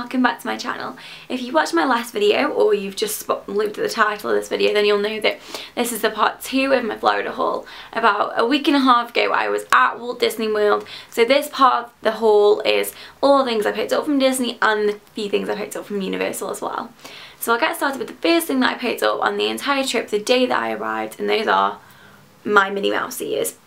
welcome back to my channel. If you watched my last video or you've just looked at the title of this video, then you'll know that this is the part 2 of my Florida haul. About a week and a half ago I was at Walt Disney World, so this part of the haul is all the things I picked up from Disney and the few things I picked up from Universal as well. So I'll get started with the first thing that I picked up on the entire trip the day that I arrived, and those are my Minnie Mouse ears.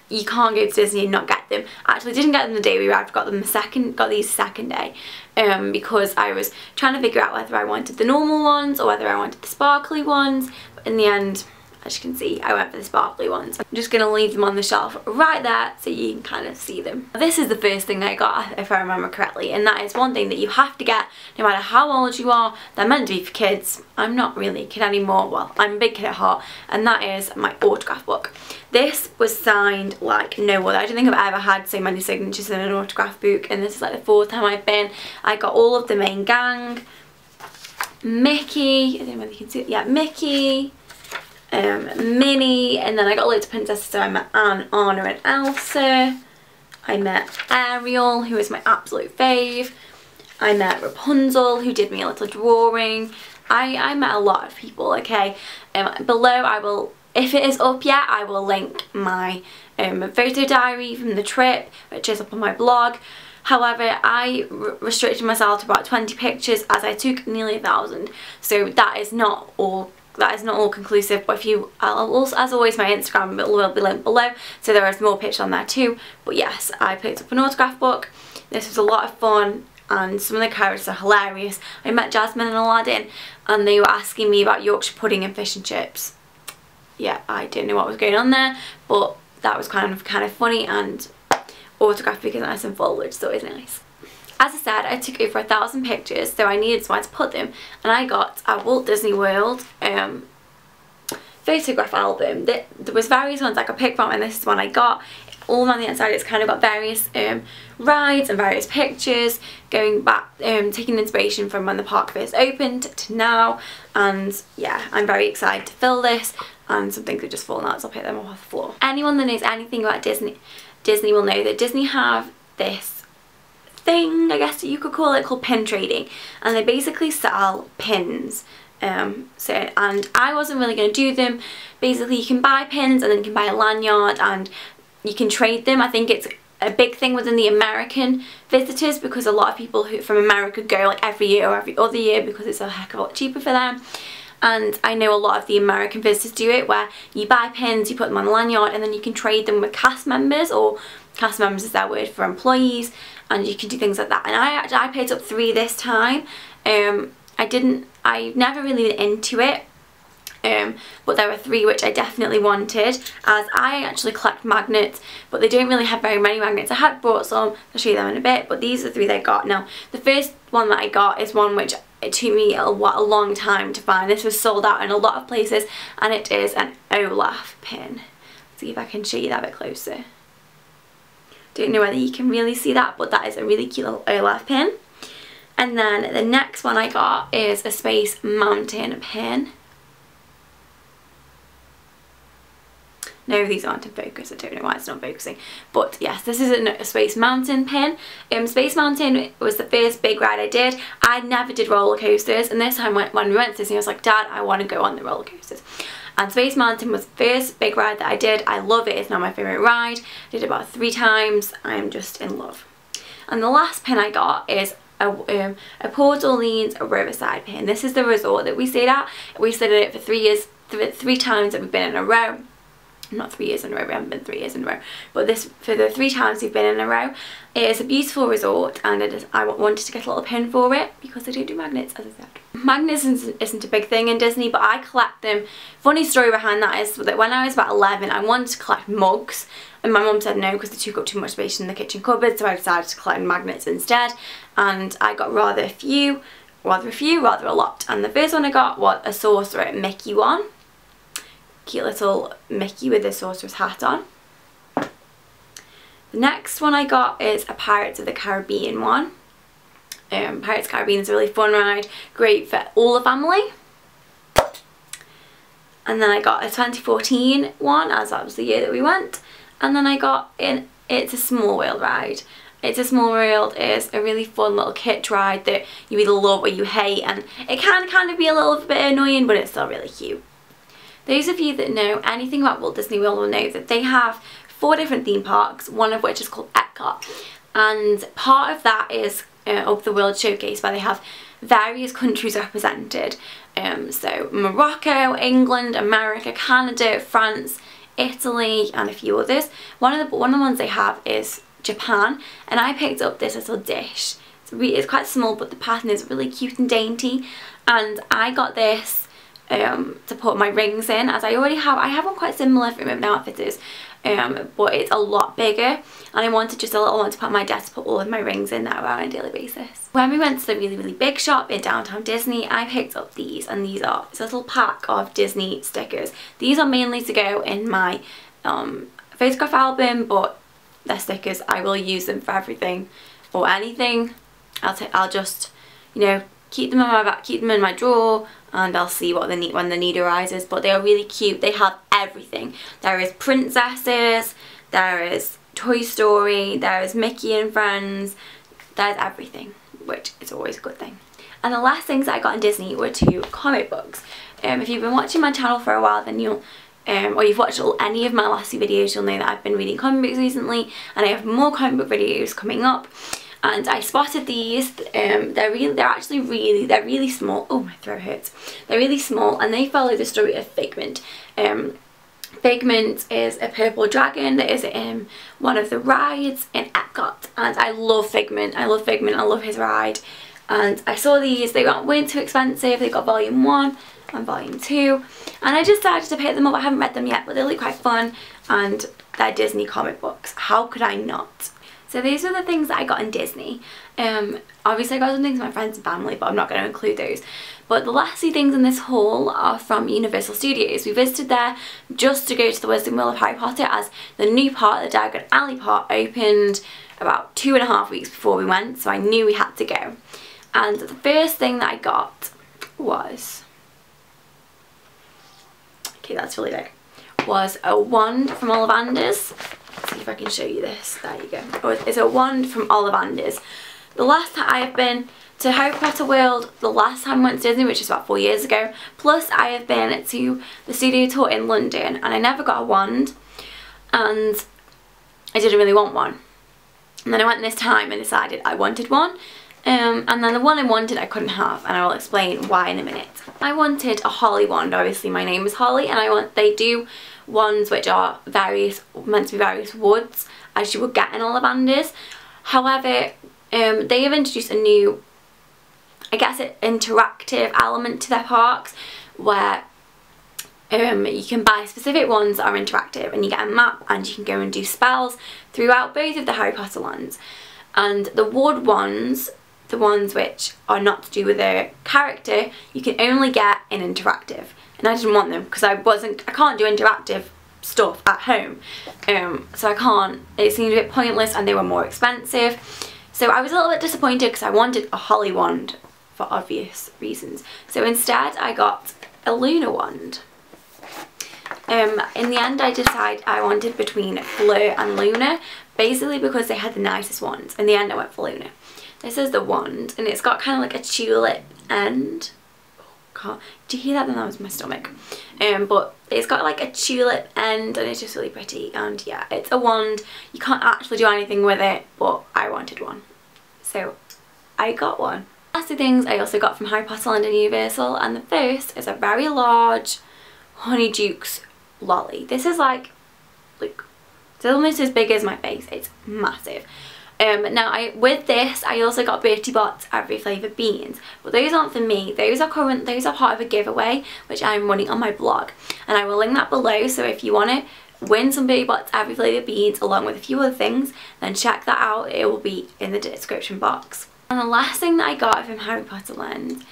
You can't go to Disney and not get them. Actually, didn't get them the day we arrived, got these second day, because I was trying to figure out whether I wanted the normal ones or whether I wanted the sparkly ones. But in the end, as you can see, I went for the sparkly ones. I'm just going to leave them on the shelf right there so you can kind of see them. This is the first thing I got, if I remember correctly, and that is one thing that you have to get no matter how old you are. They're meant to be for kids. I'm not really a kid anymore. Well, I'm a big kid at heart, and that is my autograph book. This was signed like no other. I don't think I've ever had so many signatures in an autograph book, and this is like the 4th time I've been. I got all of the main gang. Mickey, I don't know whether you can see it. Yeah, Mickey. Minnie, and then I got loads of princesses, so I met Anne, Anna and Elsa. I met Ariel, who is my absolute fave. I met Rapunzel, who did me a little drawing. I met a lot of people, okay. Below I will, if it is up yet, I will link my photo diary from the trip, which is up on my blog. However, I restricted myself to about 20 pictures as I took nearly 1,000, so that is not all conclusive. But if you, as always, my Instagram will be linked below, so there is more pictures on there too. But yes, I picked up an autograph book. This was a lot of fun, and some of the characters are hilarious. I met Jasmine and Aladdin, and they were asking me about Yorkshire pudding and fish and chips. Yeah, I didn't know what was going on there, but that was kind of funny, and autograph book is nice and full, which is always nice. As I said, I took over 1,000 pictures, so I needed somewhere to put them, and I got a Walt Disney World photograph album. There was various ones I could pick from, and this is one I got. All on the inside it's kind of got various rides and various pictures going back, taking inspiration from when the park first opened to now. And yeah, I'm very excited to fill this, and some things have just fallen out, so I'll pick them off the floor. Anyone that knows anything about Disney will know that Disney have this thing, I guess you could call it, called pin trading, and they basically sell pins. And I wasn't really going to do them. Basically, you can buy pins and then you can buy a lanyard and you can trade them. I think it's a big thing within the American visitors, because a lot of people who from America go like every year or every other year because it's a heck of a lot cheaper for them. And I know a lot of the American visitors do it, where you buy pins, you put them on a lanyard, and then you can trade them with cast members, or cast members is their word for employees, and you can do things like that. And I picked up 3 this time. I've never really been into it, but there were 3 which I definitely wanted, as I actually collect magnets, but they don't really have very many magnets. I had brought some, I'll show you them in a bit, but these are 3 that I got. Now, the first one that I got is one which it took me a long time to find. This was sold out in a lot of places, and it is an Olaf pin. Let's see if I can show you that a bit closer. Don't know whether you can really see that, but that is a really cute little Olaf pin. And then the next one I got is a Space Mountain pin. No, these aren't in focus. I don't know why it's not focusing. But yes, this is a Space Mountain pin. Space Mountain was the first big ride I did. I never did roller coasters, and this time when we went to Disney, I was like, Dad, I want to go on the roller coasters. And Space Mountain was the first big ride that I did. I love it. It's now my favourite ride. I did it about 3 times. I am just in love. And the last pin I got is a Port Orleans Riverside pin. This is the resort that we stayed at. We stayed at it for 3 years, 3 times that we've been in a row. Not 3 years in a row, we haven't been 3 years in a row, but this, for the 3 times we've been in a row, it is a beautiful resort, and I wanted to get a little pin for it because they don't do magnets, as I said. Magnets isn't a big thing in Disney, but I collect them. Funny story behind that is that when I was about 11, I wanted to collect mugs, and my mum said no because they took up too much space in the kitchen cupboard, so I decided to collect magnets instead, and I got rather a lot. And the first one I got was a Sorcerer Mickey one. Cute little Mickey with a sorcerer's hat on. The next one I got is a Pirates of the Caribbean one. Pirates of the Caribbean is a really fun ride, great for all the family. And then I got a 2014 one, as that was the year that we went. And then I got It's a Small World ride. It's a Small World is a really fun little kit ride that you either love or you hate, and it can kind of be a little bit annoying, but it's still really cute. Those of you that know anything about Walt Disney World will know that they have 4 different theme parks, one of which is called Epcot, and part of that is of the World Showcase, where they have various countries represented. So Morocco, England, America, Canada, France, Italy, and a few others. One of the ones they have is Japan, and I picked up this little dish. It's quite small, but the pattern is really cute and dainty, and I got this to put my rings in, as I have one quite similar from Urban Outfitters, but it's a lot bigger, and I wanted just a little one to put on my desk to put all of my rings in that I wear on a daily basis. When we went to the really big shop in downtown Disney, I picked up these, and these are a little pack of Disney stickers. These are mainly to go in my photograph album, but they're stickers. I will use them for everything or anything. I'll just, you know, keep them in my back, keep them in my drawer, and I'll see what they need when the need arises. But they are really cute. They have everything. There is princesses, there is Toy Story, there is Mickey and Friends, there's everything, which is always a good thing. And the last things I got in Disney were 2 comic books. If you've been watching my channel for a while, then you'll or you've watched any of my last few videos, you'll know that I've been reading comic books recently, and I have more comic book videos coming up. And I spotted these. They're really small. Oh, my throat hurts. They're really small, and they follow the story of Figment. Figment is a purple dragon that is in one of the rides in Epcot, and I love Figment. I love Figment. I love his ride. And I saw these. They weren't too expensive. They got volume 1 and volume 2, and I just decided to pick them up. I haven't read them yet, but they look quite fun, and they're Disney comic books. How could I not? So these are the things that I got in Disney. Obviously I got some things from my friends and family, but I'm not going to include those. But the last 2 things in this haul are from Universal Studios. We visited there just to go to the Wizarding World of Harry Potter, as the new part, the Diagon Alley part, opened about 2.5 weeks before we went, so I knew we had to go. And the first thing that I got was, okay, that's really big, was a wand from Ollivanders. Let's see if I can show you this. There you go. Oh, it's a wand from Ollivanders. The last time I have been to Harry Potter World, the last time I went to Disney, which is about 4 years ago, plus I have been to the studio tour in London, and I never got a wand, and I didn't really want one. And then I went this time and decided I wanted one, and then the one I wanted I couldn't have, and I will explain why in a minute. I wanted a Holly wand. Obviously my name is Holly, and they do wands which are meant to be various woods, as you would get in Ollivanders. However, they have introduced a new, I guess, interactive element to their parks, where you can buy specific ones that are interactive, and you get a map, and you can go and do spells throughout both of the Harry Potter lands. And the wood ones, the ones which are not to do with a character, you can only get in interactive. And I didn't want them because I can't do interactive stuff at home, so I can't. It seemed a bit pointless, and they were more expensive, so I was a little bit disappointed because I wanted a Holly wand for obvious reasons. So instead I got a Luna wand. In the end I decided I wanted between Fleur and Luna, basically because they had the nicest wands. In the end I went for Luna. This is the wand, and it's got kind of like a tulip end. Do you hear that? Then that was my stomach. But it's got like a tulip end, and it's just really pretty. And yeah, it's a wand. You can't actually do anything with it, but I wanted one, so I got one. Last 2 things I also got from Harry Potter Land and Universal, and the first is a very large Honeydukes lolly. This is like it's almost as big as my face. It's massive. Now with this I also got Bertie Bott's every flavour beans, but those aren't for me. Those are part of a giveaway which I'm running on my blog, and I will link that below, so if you want to win some Bertie Bott's every flavour beans along with a few other things, then check that out. It will be in the description box. And the last thing that I got from Harry Potter Land,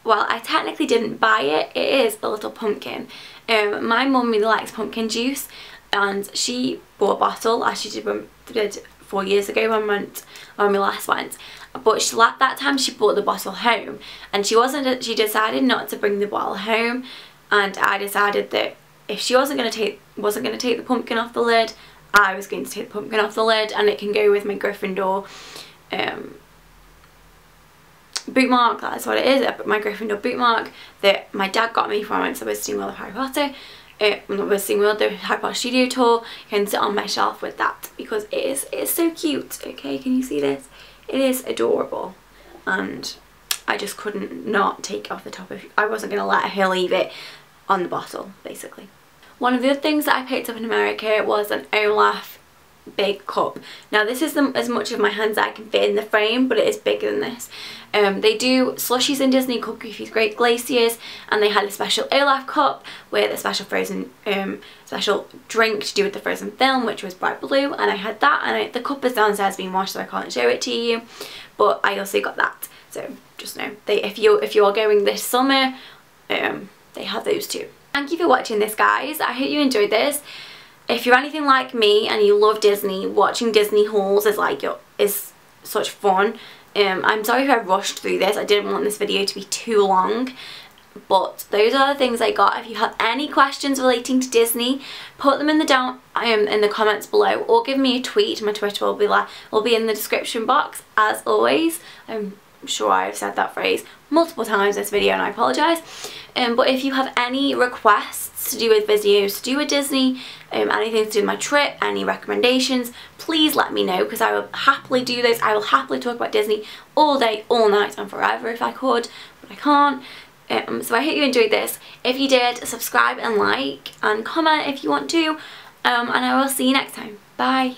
well, I technically didn't buy it, it is a little pumpkin. My mum really likes pumpkin juice, and she bought a bottle, as she did 4 years ago when we last went, but that time she brought the bottle home, and she decided not to bring the bottle home, and I decided that if she wasn't going to take the pumpkin off the lid, I was going to take the pumpkin off the lid, and it can go with my Gryffindor boot mark. That's what it is, my Gryffindor boot mark that my dad got me from when I was Wizarding World of Harry Potter. Wizarding World, the Harry Potter studio tour. You can sit on my shelf with that because it is so cute. Okay, can you see this? It is adorable, and I just couldn't not take it off the top of. I wasn't going to let her leave it on the bottle, basically. One of the other things that I picked up in America was an Olaf big cup. Now this isn't as much of my hands that I can fit in the frame, but it is bigger than this. They do slushies in Disney called Goofy's Great Glaciers, and they had a special Olaf cup with a special frozen special drink to do with the Frozen film, which was bright blue, and I had that, and the cup is downstairs being washed, so I can't show it to you, but I also got that. So just know, if you are going this summer, they have those too. Thank you for watching this, guys. I hope you enjoyed this. If you're anything like me and you love Disney, watching Disney hauls is such fun. I'm sorry if I rushed through this. I didn't want this video to be too long, but those are the things I got. If you have any questions relating to Disney, put them in the comments below, or give me a tweet. My Twitter will be in the description box as always. I'm sure I've said that phrase multiple times in this video, and I apologise. But if you have any requests to do with videos to do with Disney, anything to do with my trip, any recommendations, please let me know, because I will happily do this. I will happily talk about Disney all day, all night, and forever if I could, but I can't. So I hope you enjoyed this. If you did, subscribe and like and comment if you want to, and I will see you next time. Bye.